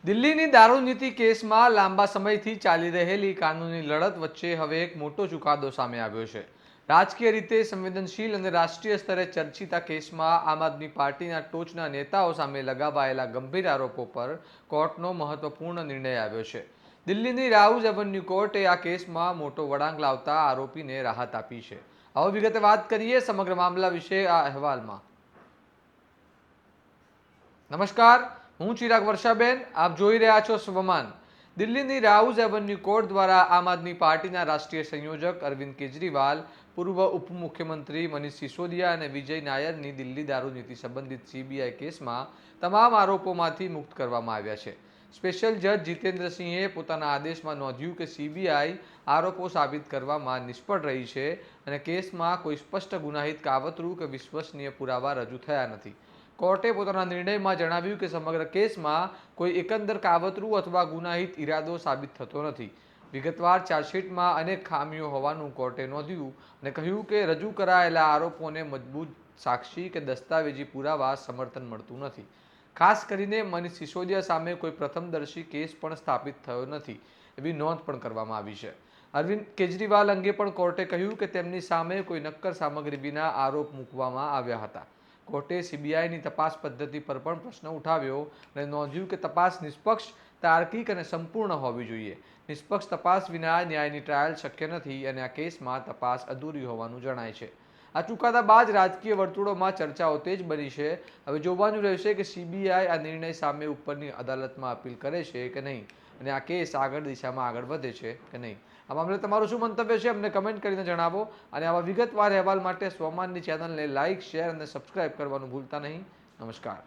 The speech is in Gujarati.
દિલ્હીની દારૂ નીતિ કેસમાં લાંબા સમયથી ચાલી રહેલી કાનૂની લડત વચ્ચે હવે એક મોટો ચુકાદો સામે આવ્યો છે। રાજકીય રીતે સંવેદનશીલ અને રાષ્ટ્રીય સ્તરે ચર્ચિત આ કેસમાં આમ આદમી પાર્ટીના ટોચના નેતાઓ સામે લગાવાયેલા ગંભીર આરોપો પર કોર્ટનો મહત્વપૂર્ણ નિર્ણય આવ્યો છે। દિલ્હીની રાઉઝ એવન્યુ કોર્ટે આ કેસમાં મોટો વળાંક લાવતા આરોપીને રાહત આપી છે। આવો વિગતે વાત કરીએ સમગ્ર મામલા વિશે આ અહેવાલમાં। નમસ્કાર, હું ચિરાગ વર્ષાબેન, આપ જોઈ રહ્યા છો સ્વમાન। દિલ્હીની રાઉઝ એવન્યુ કોર્ટ દ્વારા આમ આદમી પાર્ટીના રાષ્ટ્રીય સંયોજક અરવિંદ કેજરીવાલ, પૂર્વ ઉપમુખ્યમંત્રી મનીષ સિસોદિયા અને વિજય નાયરની દિલ્હી દારૂ નીતિ સંબંધિત સીબીઆઈ કેસમાં તમામ આરોપોમાંથી મુક્ત કરવામાં આવ્યા છે। સ્પેશિયલ જજ જીતેન્દ્ર સિંહે પોતાના આદેશમાં નોંધ્યું કે સીબીઆઈ આરોપો સાબિત કરવામાં નિષ્ફળ રહી છે અને કેસમાં કોઈ સ્પષ્ટ ગુનાહિત કાવતરું કે વિશ્વસનીય પુરાવા રજૂ થયા નથી। કોર્ટે પોતાના નિર્ણયમાં જણાવ્યું કે સમગ્ર કેસમાં કોઈ એકંદર કાવતરું અથવા ગુનાહિત ઇરાદો સાબિત થતો નથી। વિગતવાર ચાર્જશીટમાં અનેક ખામીઓ હોવાનું કોર્ટે નોંધ્યું અને કહ્યું કે રજૂ કરાયેલા આરોપોને મજબૂત સાક્ષી કે દસ્તાવેજી પુરાવા સમર્થન મળતું નથી। ખાસ કરીને મનીષ સિસોદિયા સામે કોઈ પ્રથમદર્શી કેસ પણ સ્થાપિત થયો નથી એવી નોંધ પણ કરવામાં આવી છે। અરવિંદ કેજરીવાલ અંગે પણ કોર્ટે કહ્યું કે તેમની સામે કોઈ નક્કર સામગ્રી વિના આરોપ મૂકવામાં આવ્યા હતા। કોર્ટે સીબીઆઈની તપાસ પદ્ધતિ પર પણ પ્રશ્ન ઉઠાવ્યો અને નોંધ્યું કે તપાસ નિષ્પક્ષ, તાર્કિક અને સંપૂર્ણ હોવી જોઈએ। નિષ્પક્ષ તપાસ વિના ન્યાયની ટ્રાયલ શક્ય નથી અને આ કેસમાં તપાસ અધૂરી હોવાનું જણાય છે। આ ચુકાદા બાદ રાજકીય વર્તુળોમાં ચર્ચાઓ તેજ બની છે। હવે જોવાનું રહેશે કે સીબીઆઈ આ નિર્ણય સામે ઉપરની અદાલતમાં અપીલ કરે છે કે નહીં અને આ કેસ આગળ દિશામાં આગળ વધે છે કે નહીં। આ મામલે તમારું શું મંતવ્ય છે અમને કમેન્ટ કરીને જણાવો અને આવા વિગતવાર અહેવાલ માટે સ્વમાનની ચેનલને લાઇક, શેર અને સબસ્ક્રાઇબ કરવાનું ભૂલતા નહીં। નમસ્કાર।